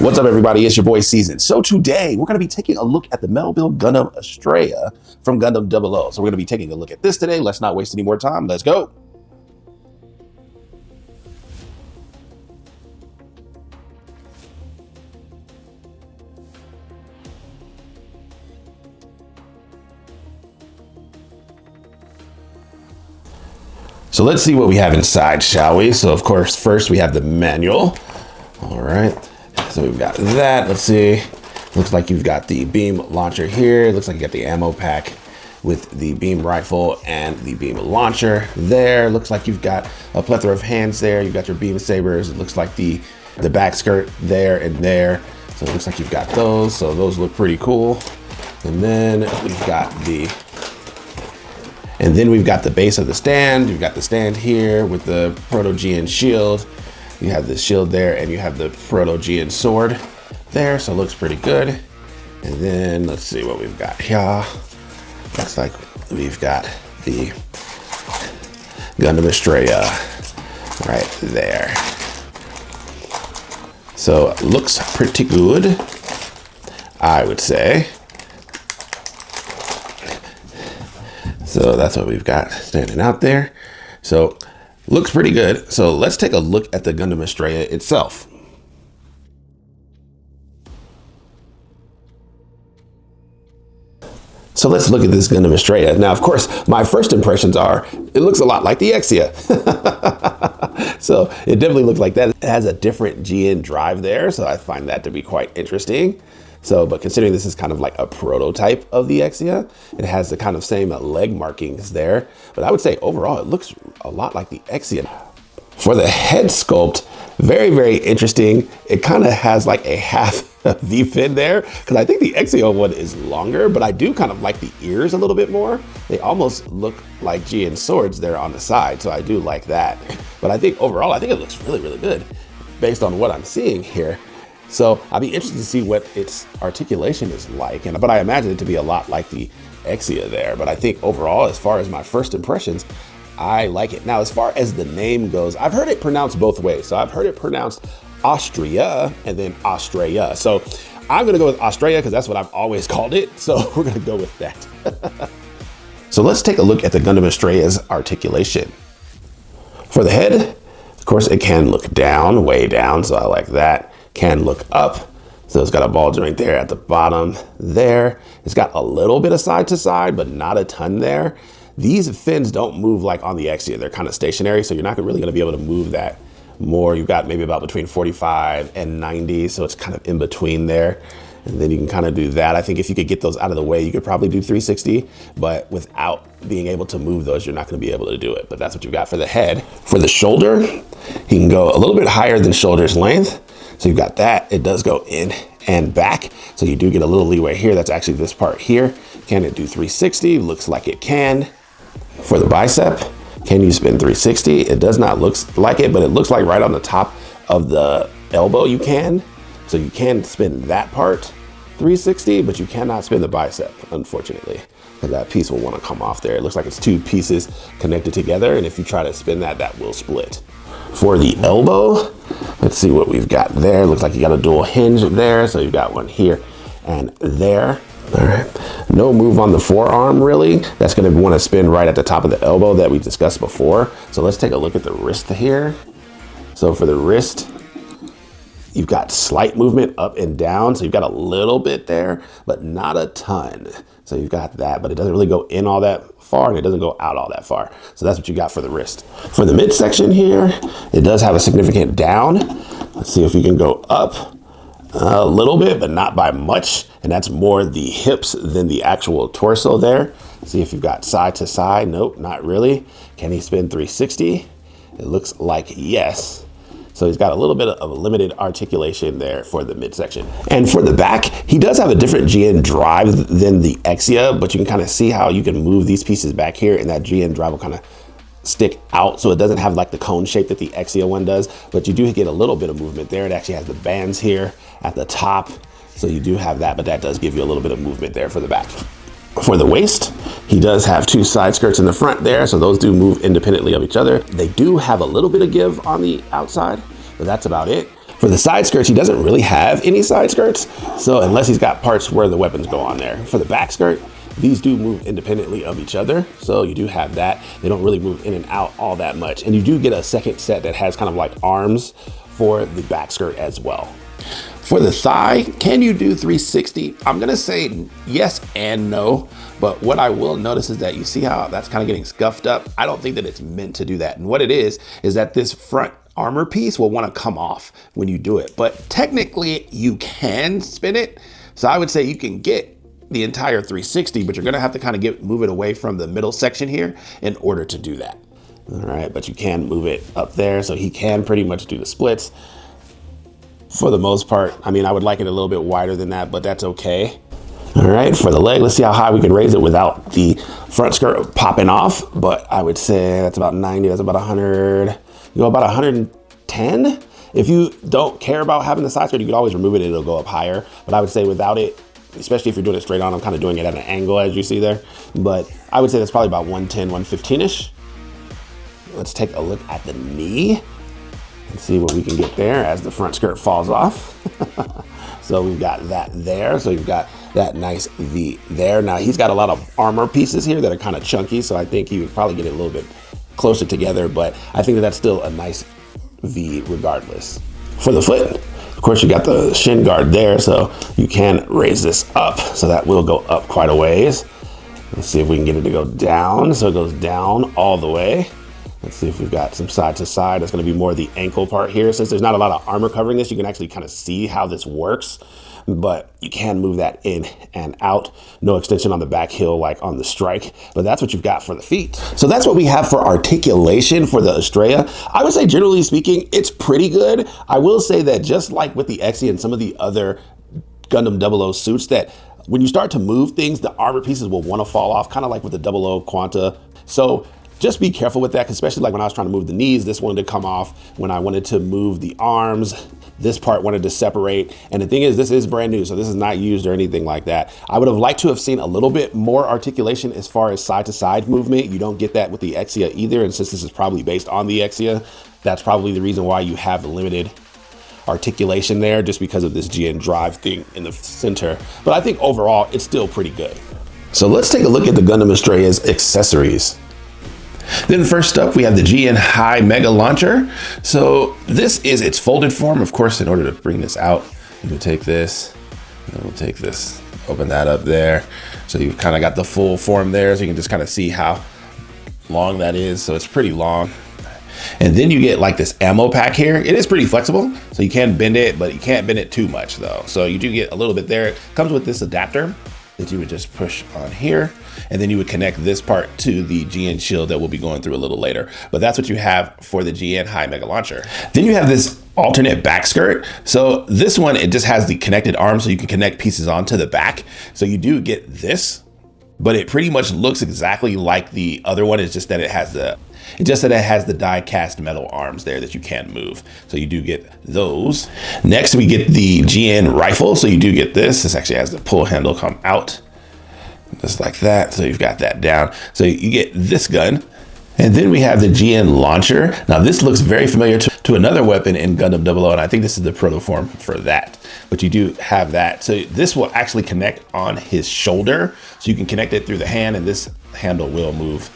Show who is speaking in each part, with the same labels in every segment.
Speaker 1: What's up, everybody? It's your boy Season. So today we're going to be taking a look at the Metal Build Gundam Astraea from Gundam 00. So we're going to be taking a look at this today. Let's not waste any more time. Let's go. So let's see what we have inside, shall we? So of course, first we have the manual. All right. So we've got that. Let's see. Looks like you've got the beam launcher here. Looks like you got the ammo pack with the beam rifle and the beam launcher there. Looks like you've got a plethora of hands there. You've got your beam sabers. It looks like the back skirt there and there. So it looks like you've got those. So those look pretty cool. And then we've got the base of the stand. You've got the stand here with the Proto GN shield. You have the shield there and you have the Proto GN sword there. So it looks pretty good. And then let's see what we've got here. Looks like we've got the Gundam Astraea right there. So it looks pretty good, I would say. So that's what we've got standing out there. So looks pretty good. So let's take a look at the Gundam Astraea itself. So let's look at this Gundam Astraea. Now, of course, my first impressions are, it looks a lot like the Exia. So it definitely looks like that. It has a different GN drive there. So I find that to be quite interesting. So, but considering this is kind of like a prototype of the Exia, it has the kind of same leg markings there. But I would say overall, it looks a lot like the Exia. For the head sculpt, very, very interesting. It kind of has like a half V-fin there, because I think the Exia one is longer, but I do kind of like the ears a little bit more. They almost look like GN swords there on the side, so I do like that. But I think overall, I think it looks really, really good based on what I'm seeing here. So I'll be interested to see what its articulation is like, but I imagine it to be a lot like the Exia there. But I think overall, as far as my first impressions, I like it. Now, as far as the name goes, I've heard it pronounced both ways. So I've heard it pronounced Astraea and then Astraea. So I'm gonna go with Astraea because that's what I've always called it. So we're gonna go with that. So let's take a look at the Gundam Astraea's articulation. For the head, of course, it can look down, way down. So I like that. Can look up. So it's got a ball joint there at the bottom there. It's got a little bit of side to side, but not a ton there. These fins don't move like on the Exia. They're kind of stationary. So you're not really gonna be able to move that more. You've got maybe about between 45 and 90. So it's kind of in between there. And then you can kind of do that. I think if you could get those out of the way, you could probably do 360, but without being able to move those, you're not gonna be able to do it. But that's what you've got for the head. For the shoulder, you can go a little bit higher than shoulder's length. So you've got that. It does go in and back. So you do get a little leeway here. That's actually this part here. Can it do 360? Looks like it can. For the bicep, can you spin 360? It does not look like it, but it looks like right on the top of the elbow you can. So you can spin that part 360, but you cannot spin the bicep, unfortunately, because that piece will want to come off there. It looks like it's two pieces connected together, and if you try to spin that, that will split. For the elbow, let's see what we've got there. Looks like you got a dual hinge there, so you've got one here and there. All right, no move on the forearm really. That's gonna wanna spin right at the top of the elbow that we discussed before. So let's take a look at the wrist here. So for the wrist, you've got slight movement up and down. So you've got a little bit there, but not a ton. So you've got that, but it doesn't really go in all that far and it doesn't go out all that far. So that's what you got for the wrist. For the midsection here, it does have a significant down. Let's see if we can go up a little bit, but not by much. And that's more the hips than the actual torso there. See if you've got side to side. Nope, not really. Can he spin 360? It looks like yes. So he's got a little bit of a limited articulation there for the midsection. And for the back, he does have a different GN drive than the Exia, but you can kind of see how you can move these pieces back here and that GN drive will kind of stick out. So it doesn't have like the cone shape that the Exia one does, but you do get a little bit of movement there. It actually has the bands here at the top. So you do have that, but that does give you a little bit of movement there for the back. For the waist, he does have two side skirts in the front there, so those do move independently of each other. They do have a little bit of give on the outside, but that's about it. For the side skirts, he doesn't really have any side skirts. So unless he's got parts where the weapons go on there. For the back skirt, these do move independently of each other. So you do have that. They don't really move in and out all that much. And you do get a second set that has kind of like arms for the back skirt as well. For the thigh, can you do 360? I'm gonna say yes and no, but what I will notice is that you see how that's kind of getting scuffed up. I don't think that it's meant to do that. And what it is that this front armor piece will want to come off when you do it, but technically you can spin it. So I would say you can get the entire 360, but you're gonna have to kind of move it away from the middle section here in order to do that. All right, but you can move it up there, so he can pretty much do the splits. For the most part, I mean, I would like it a little bit wider than that, but that's okay. All right, for the leg, let's see how high we can raise it without the front skirt popping off. But I would say that's about 90, that's about 100, you go about 110. If you don't care about having the side skirt, you can always remove it, it'll go up higher. But I would say without it, especially if you're doing it straight on, I'm kind of doing it at an angle as you see there. But I would say that's probably about 110, 115-ish. Let's take a look at the knee. And see what we can get there as the front skirt falls off. So we've got that there. So you've got that nice V there. Now he's got a lot of armor pieces here that are kind of chunky. So I think he would probably get it a little bit closer together, but I think that that's still a nice V regardless. For the foot, of course, you got the shin guard there. So you can raise this up. So that will go up quite a ways. Let's see if we can get it to go down. So it goes down all the way. Let's see if we've got some side to side. That's gonna be more the ankle part here. Since there's not a lot of armor covering this, you can actually kind of see how this works, but you can move that in and out. No extension on the back heel like on the strike, but that's what you've got for the feet. So that's what we have for articulation for the Astraea. I would say generally speaking, it's pretty good. I will say that just like with the Exia and some of the other Gundam 00 suits, that when you start to move things, the armor pieces will wanna fall off, kind of like with the 00 Quanta. So just be careful with that, especially like when I was trying to move the knees, this wanted to come off. When I wanted to move the arms, this part wanted to separate. And the thing is, this is brand new, so this is not used or anything like that. I would have liked to have seen a little bit more articulation as far as side to side movement. You don't get that with the Exia either. And since this is probably based on the Exia, that's probably the reason why you have limited articulation there, just because of this GN drive thing in the center. But I think overall, it's still pretty good. So let's take a look at the Gundam Astraea's accessories. Then first up, we have the GN High Mega Launcher. So this is its folded form. Of course, in order to bring this out, you can take this, and we'll take this, open that up there. So you've kind of got the full form there, so you can just kind of see how long that is. So it's pretty long. And then you get like this ammo pack here. It is pretty flexible, so you can bend it, but you can't bend it too much though. So you do get a little bit there. It comes with this adapter that you would just push on here, and then you would connect this part to the GN shield that we'll be going through a little later. But that's what you have for the GN High Mega Launcher. Then you have this alternate back skirt. So this one, it just has the connected arm, so you can connect pieces onto the back. So you do get this, but it pretty much looks exactly like the other one. It's just that it has the die cast metal arms there that you can move. So you do get those. Next, we get the GN rifle. So you do get this. This actually has the pull handle come out just like that. So you've got that down. So you get this gun. And then we have the GN launcher. Now this looks very familiar to another weapon in Gundam 00, and I think this is the proto form for that. But you do have that. So this will actually connect on his shoulder. So you can connect it through the hand, and this handle will move.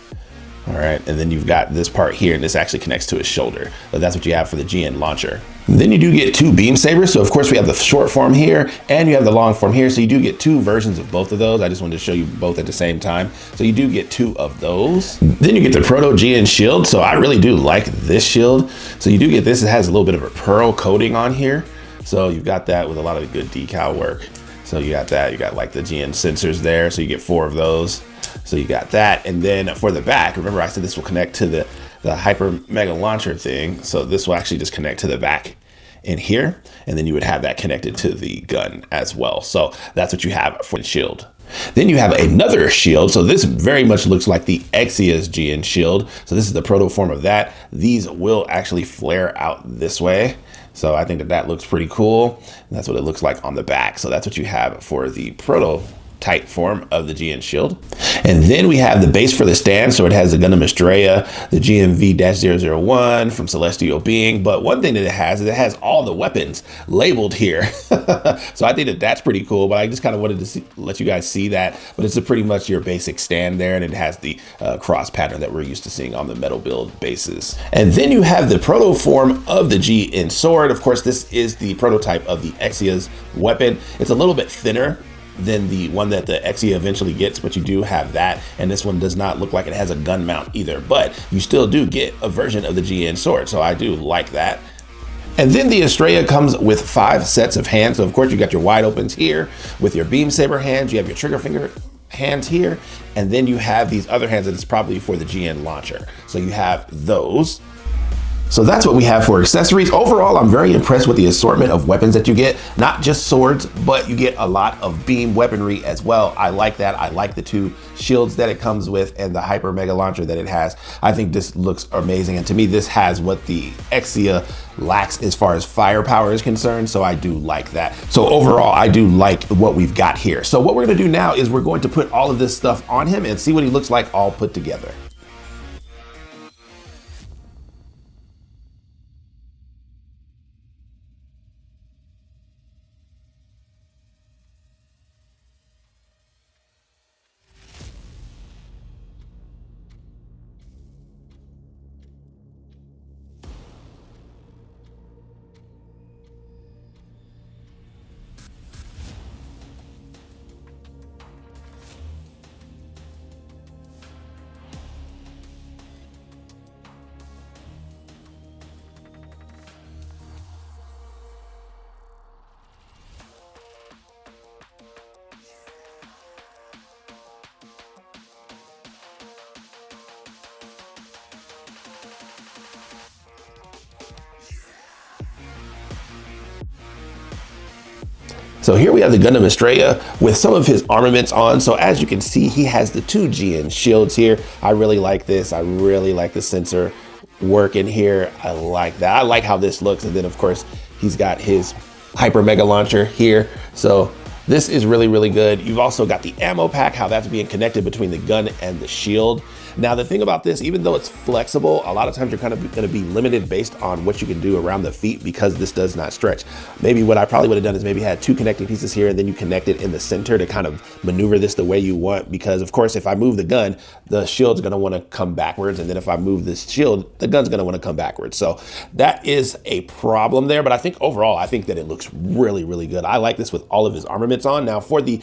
Speaker 1: All right, and then you've got this part here, and this actually connects to his shoulder. But that's what you have for the GN launcher. And then you do get two beam sabers. So of course we have the short form here, and you have the long form here. So you do get two versions of both of those. I just wanted to show you both at the same time. So you do get two of those. Then you get the Proto GN shield. So I really do like this shield. So you do get this. It has a little bit of a pearl coating on here. So you've got that with a lot of good decal work. So you got that. You got like the GN sensors there. So you get 4 of those. So you got that. And then for the back, remember I said this will connect to the Hyper Mega Launcher thing. So this will actually just connect to the back in here. And then you would have that connected to the gun as well. So that's what you have for the shield. Then you have another shield. So this very much looks like the Exia's GN shield. So this is the proto form of that. These will actually flare out this way. So I think that looks pretty cool. And that's what it looks like on the back. So that's what you have for the proto type form of the GN shield. And then we have the base for the stand. So it has the Gundam Astraea, the GMV-001 from Celestial Being. But one thing that it has is it has all the weapons labeled here. So I think that that's pretty cool, but I just kind of wanted to let you guys see that. But it's pretty much your basic stand there, and it has the cross pattern that we're used to seeing on the metal build bases. And then you have the proto form of the GN sword. Of course, this is the prototype of the Exia's weapon. It's a little bit thinner than the one that the Exia eventually gets, but you do have that, and this one does not look like it has a gun mount either, but you still do get a version of the GN sword, so I do like that. And then the Astraea comes with 5 sets of hands. So of course you got your wide opens here with your beam saber hands, you have your trigger finger hands here, and then you have these other hands that is probably for the GN launcher. So you have those. So that's what we have for accessories. Overall, I'm very impressed with the assortment of weapons that you get. Not just swords, but you get a lot of beam weaponry as well. I like that. I like the 2 shields that it comes with and the hyper mega launcher that it has. I think this looks amazing. And to me, this has what the Exia lacks as far as firepower is concerned. So I do like that. So overall, I do like what we've got here. So what we're gonna do now is we're going to put all of this stuff on him and see what he looks like all put together. So here we have the Gundam Astraea with some of his armaments on. So as you can see, he has the 2 GN shields here. I really like this. I really like the sensor work in here. I like that. I like how this looks. And then of course, he's got his hyper mega launcher here. So this is really, really good. You've also got the ammo pack, how that's being connected between the gun and the shield. Now, the thing about this, even though it's flexible, a lot of times you're kind of going to be limited based on what you can do around the feet because this does not stretch. Maybe what I probably would have done is maybe had 2 connecting pieces here and then you connect it in the center to kind of maneuver this the way you want. Because of course, if I move the gun, the shield's going to want to come backwards. And then if I move this shield, the gun's going to want to come backwards. So that is a problem there. But I think overall, I think that it looks really, really good. I like this with all of his armaments on. Now for the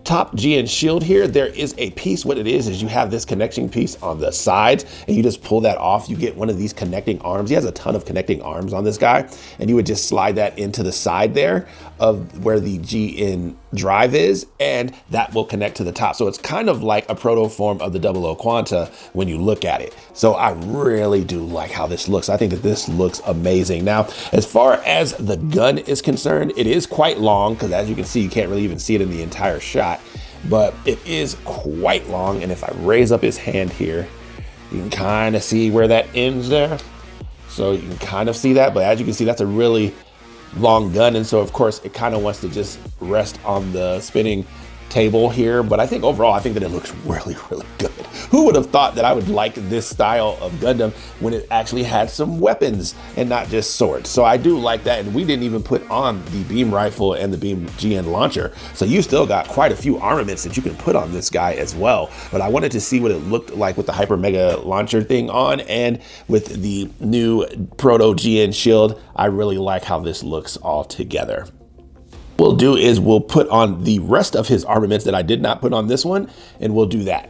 Speaker 1: top GN shield here, there is a piece. What it is you have this connection piece on the sides and you just pull that off. You get one of these connecting arms. He has a ton of connecting arms on this guy, and you would just slide that into the side there of where the GN drive is, and that will connect to the top. So it's kind of like a proto form of the 00 Quanta when you look at it. So I really do like how this looks. I think that this looks amazing. Now, as far as the gun is concerned, it is quite long because as you can see, you can't really even see it in the entire shot, but it is quite long. And if I raise up his hand here, you can kind of see where that ends there. So you can kind of see that, but as you can see, that's a really long gun. And so of course it kind of wants to just rest on the spinning table here, but I think overall, I think that it looks really, really good. Who would have thought that I would like this style of Gundam when it actually had some weapons and not just swords? So I do like that, and we didn't even put on the beam rifle and the beam GN launcher. So you still got quite a few armaments that you can put on this guy as well. But I wanted to see what it looked like with the hyper mega launcher thing on and with the new Proto GN shield. I really like how this looks all together. We'll do is we'll put on the rest of his armaments that I did not put on this one, and we'll do that.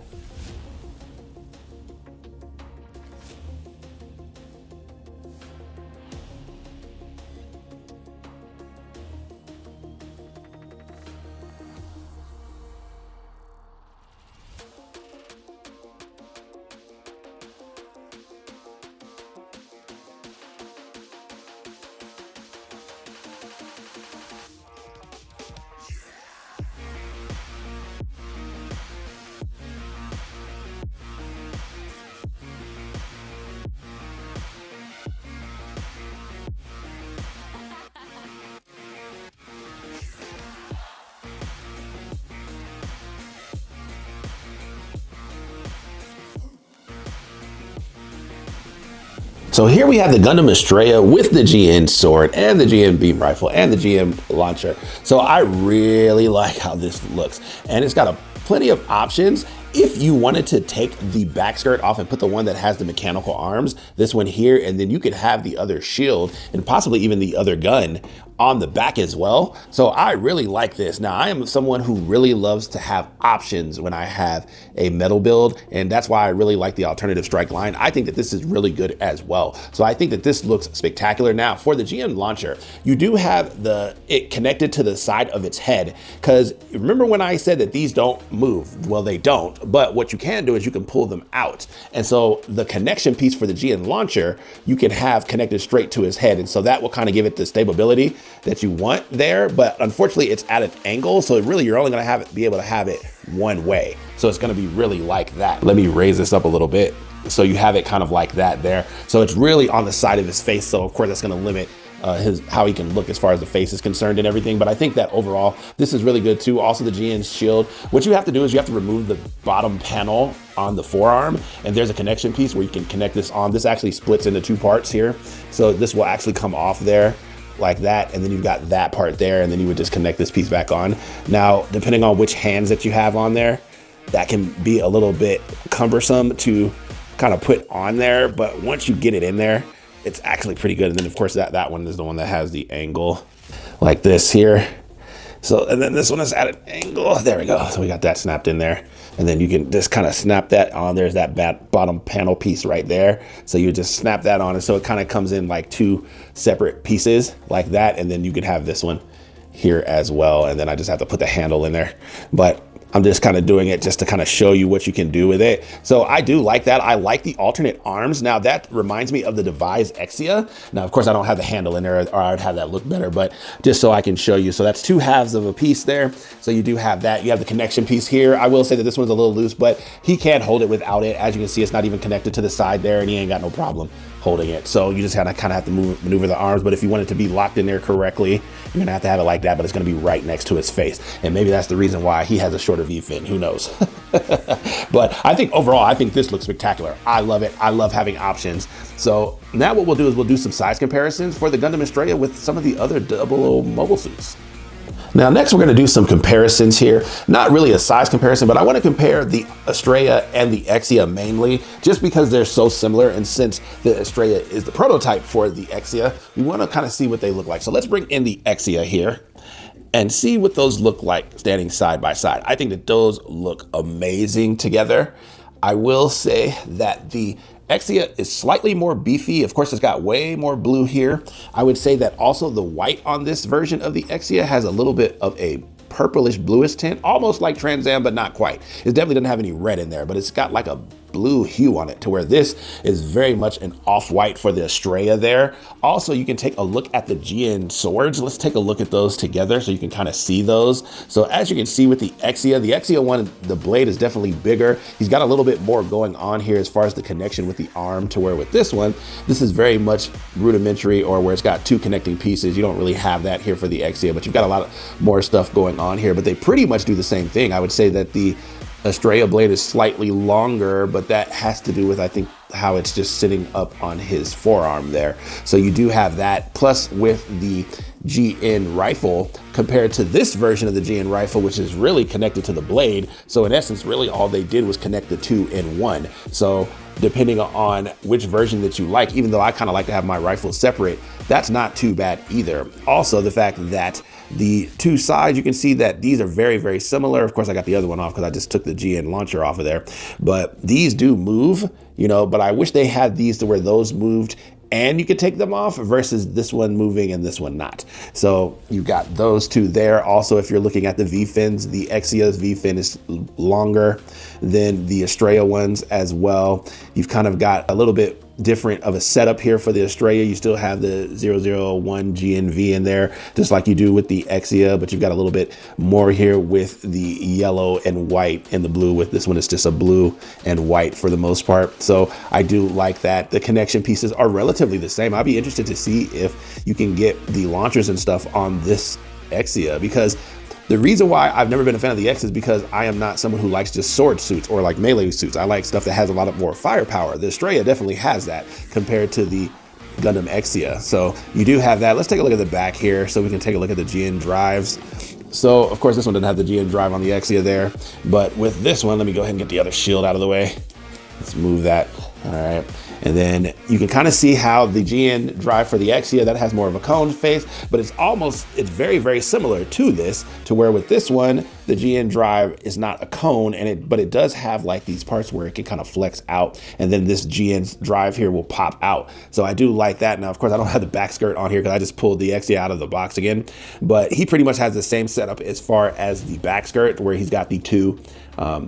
Speaker 1: So here we have the Gundam Astraea with the GN sword and the GN beam rifle and the GN launcher. So I really like how this looks, and it's got plenty of options. If you wanted to take the back skirt off and put the one that has the mechanical arms, this one here, and then you could have the other shield and possibly even the other gun on the back as well. So I really like this. Now, I am someone who really loves to have options when I have a metal build, and that's why I really like the alternative strike line. I think that this is really good as well. So I think that this looks spectacular. Now, for the GN launcher, you do have it connected to the side of its head, because remember when I said that these don't move? Well, they don't, but what you can do is you can pull them out. And so the connection piece for the GN launcher, you can have connected straight to his head. And so that will kind of give it the stability that you want there, but unfortunately it's at an angle, so really you're only gonna be able to have it one way. So it's gonna be really like that. Let me raise this up a little bit. So you have it kind of like that there. So it's really on the side of his face, so of course that's gonna limit how he can look as far as the face is concerned and everything. But I think that overall, this is really good too. Also the GN shield, what you have to do is you have to remove the bottom panel on the forearm, and there's a connection piece where you can connect this on. This actually splits into two parts here. So this will actually come off there like that, and then you've got that part there, and then you would just connect this piece back on. Now, depending on which hands that you have on there, that can be a little bit cumbersome to kind of put on there, but once you get it in there, it's actually pretty good. And then of course that one is the one that has the angle like this here. So, and then this one is at an angle. There we go. So we got that snapped in there. And then you can just kind of snap that on. There's that bottom panel piece right there. So you just snap that on. And so it kind of comes in like two separate pieces like that. And then you could have this one here as well. And then I just have to put the handle in there. But I'm just kind of doing it just to kind of show you what you can do with it. So I do like that. I like the alternate arms. Now that reminds me of the devised Exia. Now, of course, I don't have the handle in there, or I'd have that look better, but just so I can show you. So that's two halves of a piece there. So you do have that. You have the connection piece here. I will say that this one's a little loose, but he can't hold it without it. As you can see, it's not even connected to the side there, and he ain't got no problem holding it. So you just kind of have to maneuver the arms. But if you want it to be locked in there correctly, you're gonna have to have it like that, but it's gonna be right next to his face. And maybe that's the reason why he has a shorter V fin, who knows? But I think overall, I think this looks spectacular. I love it. I love having options. So now what we'll do is we'll do some size comparisons for the Gundam Astraea with some of the other 00 mobile suits. Now, next we're going to do some comparisons here. Not really a size comparison, but I want to compare the Astraea and the Exia mainly, just because they're so similar. And since the Astraea is the prototype for the Exia, we want to kind of see what they look like. So let's bring in the Exia here and see what those look like standing side by side. I think that those look amazing together. I will say that the Exia is slightly more beefy. Of course, it's got way more blue here. I would say that also the white on this version of the Exia has a little bit of a purplish bluish tint, almost like Trans Am, but not quite. It definitely doesn't have any red in there, but it's got like a blue hue on it, to where this is very much an off-white for the Astraea there. Also, you can take a look at the GN swords. Let's take a look at those together so you can kind of see those. So as you can see with the Exia one, the blade is definitely bigger. He's got a little bit more going on here as far as the connection with the arm, to where with this one, this is very much rudimentary, or where it's got two connecting pieces. You don't really have that here for the Exia, but you've got a lot more stuff going on here, but they pretty much do the same thing. I would say that the Astraea blade is slightly longer, but that has to do with, I think, how it's just sitting up on his forearm there. So you do have that, plus with the GN rifle compared to this version of the GN rifle, which is really connected to the blade. So in essence, really all they did was connect the two in one. So depending on which version that you like, even though I kind of like to have my rifles separate, that's not too bad either. Also, the fact that the two sides, you can see that these are very, very similar. Of course, I got the other one off because I just took the GN launcher off of there, but these do move, you know, but I wish they had these to where those moved and you could take them off, versus this one moving and this one not. So you got those two there. Also, if you're looking at the V-fins, the Exia's V-fin is longer than the Astraea ones as well. You've kind of got a little bit different of a setup here for the Astraea. You still have the 001 GNV in there, just like you do with the Exia, but you've got a little bit more here with the yellow and white and the blue. With this one, it's just a blue and white for the most part. So I do like that. The connection pieces are relatively the same. I'll be interested to see if you can get the launchers and stuff on this Exia, because The reason why I've never been a fan of the X is because I am not someone who likes just sword suits or like melee suits. I like stuff that has a lot of more firepower. The Astraea definitely has that compared to the Gundam Exia. So you do have that. Let's take a look at the back here so we can take a look at the GN drives. So of course this one doesn't have the GN drive on the Exia there, but with this one, let me go ahead and get the other shield out of the way. Let's move that. All right. And then you can kind of see how the GN drive for the Exia, that has more of a cone face, but it's very, very similar to this, to where with this one, the GN drive is not a cone, but it does have like these parts where it can kind of flex out, and then this GN drive here will pop out. So I do like that. Now, of course, I don't have the back skirt on here because I just pulled the Exia out of the box again, but he pretty much has the same setup as far as the back skirt, where he's got the two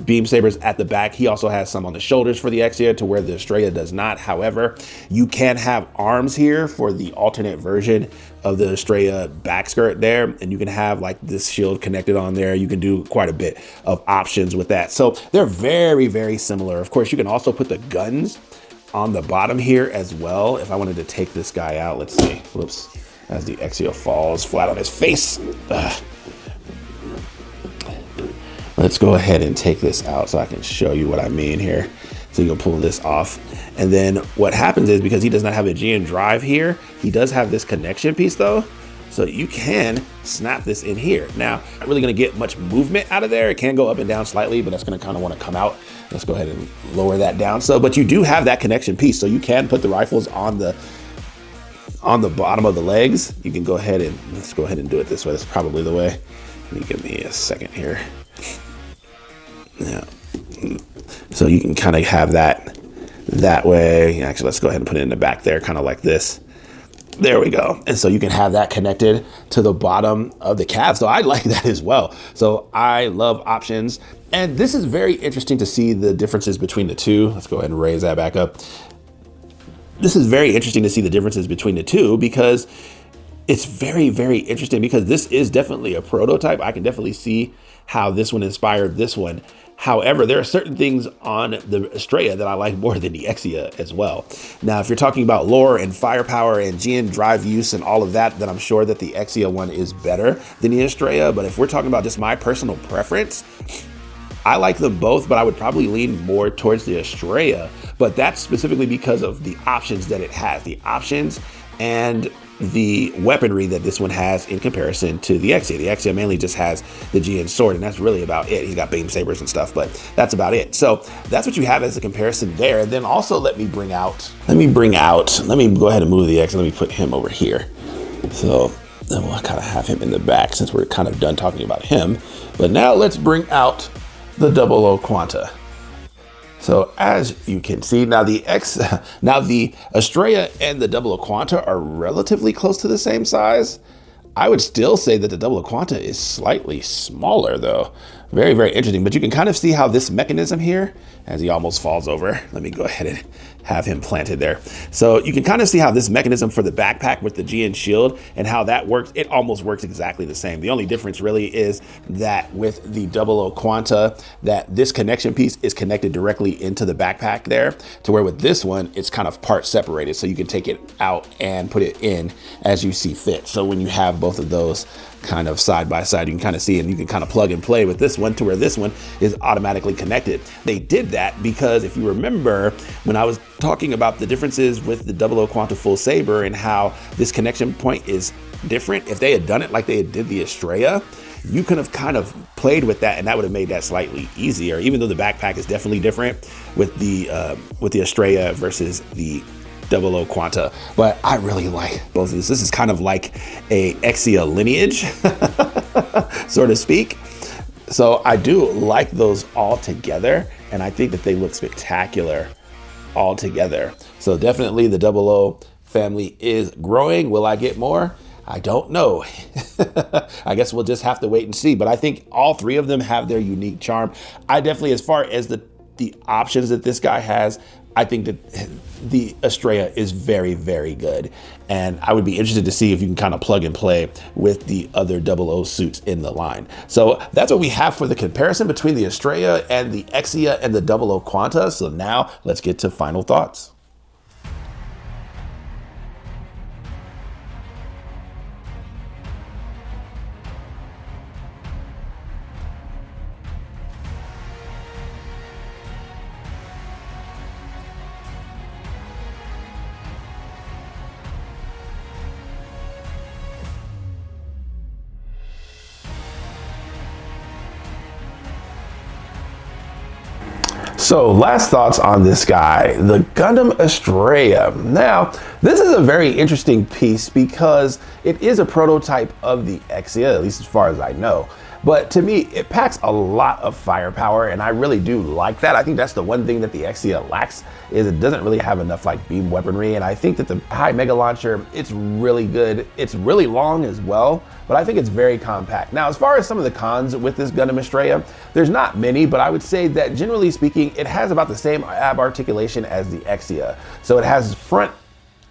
Speaker 1: beam sabers at the back. He also has some on the shoulders for the Exia, to where the Astraea does not. However, you can have arms here for the alternate version of the Astraea back skirt there, and you can have like this shield connected on there. You can do quite a bit of options with that. So they're very, very similar. Of course, you can also put the guns on the bottom here as well. If I wanted to take this guy out, let's see, whoops, as the Exia falls flat on his face. Let's go ahead and take this out so I can show you what I mean here. So you can pull this off. And then what happens is, because he does not have a GN drive here, he does have this connection piece though. So you can snap this in here. Now, not really gonna get much movement out of there. It can go up and down slightly, but that's gonna kind of wanna come out. Let's go ahead and lower that down. So, but you do have that connection piece. So you can put the rifles on the bottom of the legs. You can go ahead and, let's go ahead and do it this way. That's probably the way. Let me give me a second here. Yeah. So you can kind of have that way. Actually, let's go ahead and put it in the back there, kind of like this. There we go. And so you can have that connected to the bottom of the calf. So I like that as well. So I love options. And this is very interesting to see the differences between the two. Let's go ahead and raise that back up. This is very interesting to see the differences between the two, because it's very, very interesting, because this is definitely a prototype. I can definitely see how this one inspired this one. However, there are certain things on the Astraea that I like more than the Exia as well. Now, if you're talking about lore and firepower and GN drive use and all of that, then I'm sure that the Exia one is better than the Astraea. But if we're talking about just my personal preference, I like them both, but I would probably lean more towards the Astraea. But that's specifically because of the options that it has, the options and the weaponry that this one has in comparison to the Exia. The Exia mainly just has the GN sword, and that's really about it. He's got beam sabers and stuff, but that's about it. So that's what you have as a comparison there. And then also let me go ahead and move the X, and let me put him over here. So then we'll kind of have him in the back, since we're kind of done talking about him. But now let's bring out the 00 Quanta. So as you can see, now the Astraea and the 00 Quanta are relatively close to the same size. I would still say that the 00 Quanta is slightly smaller though. Very, very interesting. But you can kind of see how this mechanism here, as he almost falls over, let me go ahead and have him planted there. So you can kind of see how this mechanism for the backpack with the GN shield and how that works, it almost works exactly the same. The only difference really is that with the 00 Quanta, that this connection piece is connected directly into the backpack there, to where with this one, it's kind of part separated. So you can take it out and put it in as you see fit. So when you have both of those kind of side by side, you can kind of see, and you can kind of plug and play with this one, to where this one is automatically connected. They did that because if you remember when I was talking about the differences with the 00 Quanta full saber and how this connection point is different, if they had done it like they did the Astraea, you could have kind of played with that, and that would have made that slightly easier, even though the backpack is definitely different with the Astraea versus the 00 Quanta. But I really like both of these. This is kind of like a Exia lineage, so to speak. So I do like those all together, and I think that they look spectacular all together. So definitely the 00 family is growing. Will I get more? I don't know. I guess we'll just have to wait and see. But I think all three of them have their unique charm. I definitely, as far as the options that this guy has, I think that the Astraea is very, very good. And I would be interested to see if you can kind of plug and play with the other 00 suits in the line. So that's what we have for the comparison between the Astraea and the Exia and the 00 Quanta. So now let's get to final thoughts. So last thoughts on this guy, the Gundam Astraea. Now, this is a very interesting piece because it is a prototype of the Exia, at least as far as I know. But to me, it packs a lot of firepower, and I really do like that. I think that's the one thing that the Exia lacks, is it doesn't really have enough like beam weaponry. And I think that the high mega launcher, it's really good. It's really long as well, but I think it's very compact. Now, as far as some of the cons with this Gundam Astraea, there's not many, but I would say that generally speaking, it has about the same ab articulation as the Exia. So it has front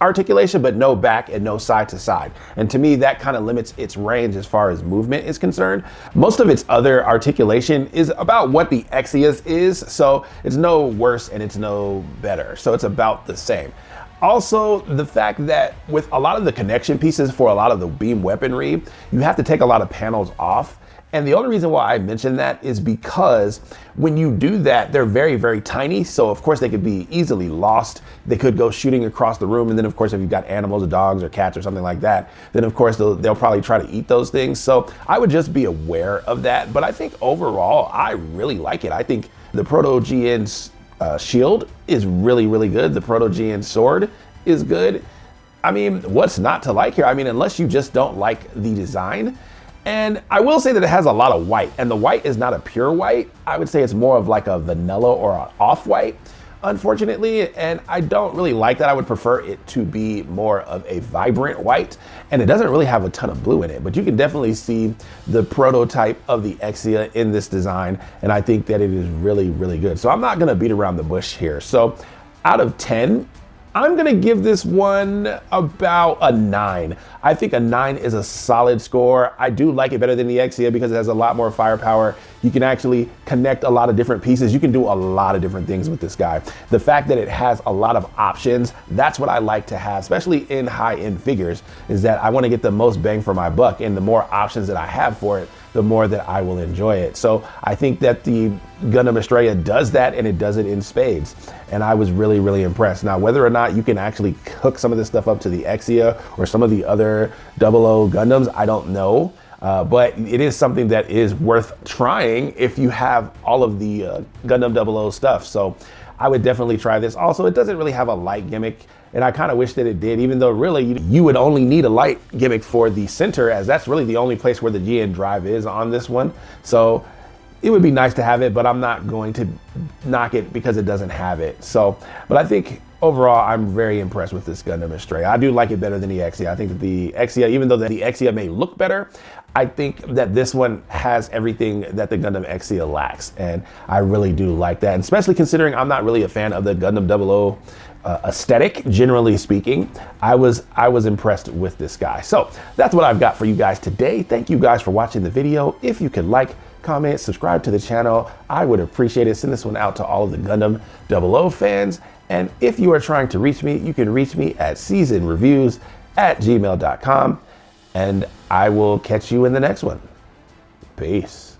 Speaker 1: articulation, but no back and no side to side. And to me, that kind of limits its range as far as movement is concerned. Most of its other articulation is about what the Exia's is, so it's no worse and it's no better. So it's about the same. Also, the fact that with a lot of the connection pieces for a lot of the beam weaponry, you have to take a lot of panels off. And the only reason why I mention that is because when you do that, they're very, very tiny. So of course they could be easily lost. They could go shooting across the room. And then of course, if you've got animals or dogs or cats or something like that, then of course they'll probably try to eat those things. So I would just be aware of that. But I think overall, I really like it. I think the Proto GN's shield is really, really good. The Proto GN sword is good. I mean, what's not to like here? I mean, unless you just don't like the design. And I will say that it has a lot of white, and the white is not a pure white. I would say it's more of like a vanilla or an off-white, unfortunately, and I don't really like that. I would prefer it to be more of a vibrant white, and it doesn't really have a ton of blue in it, but you can definitely see the prototype of the Exia in this design, and I think that it is really, really good. So I'm not gonna beat around the bush here. So out of 10, I'm gonna give this one about a 9. I think a 9 is a solid score. I do like it better than the Exia because it has a lot more firepower. You can actually connect a lot of different pieces. You can do a lot of different things with this guy. The fact that it has a lot of options, that's what I like to have, especially in high-end figures, is that I wanna get the most bang for my buck, and the more options that I have for it, the more that I will enjoy it. So I think that the Gundam Astraea does that, and it does it in spades. And I was really, really impressed. Now, whether or not you can actually hook some of this stuff up to the Exia or some of the other 00 Gundams, I don't know. But it is something that is worth trying if you have all of the Gundam 00 stuff. So I would definitely try this. Also, it doesn't really have a light gimmick, and I kind of wish that it did, even though really you would only need a light gimmick for the center, as that's really the only place where the GN drive is on this one. So it would be nice to have it, but I'm not going to knock it because it doesn't have it. So, but I think overall, I'm very impressed with this Gundam Astraea. I do like it better than the Exia. I think that the Exia, even though the Exia may look better, I think that this one has everything that the Gundam Exia lacks. And I really do like that. And especially considering I'm not really a fan of the Gundam 00 aesthetic, generally speaking, I was impressed with this guy. So that's what I've got for you guys today. Thank you guys for watching the video. If you could like, comment, subscribe to the channel, I would appreciate it. Send this one out to all of the Gundam 00 fans. And if you are trying to reach me, you can reach me at seasonreviews@gmail.com. And I will catch you in the next one. Peace.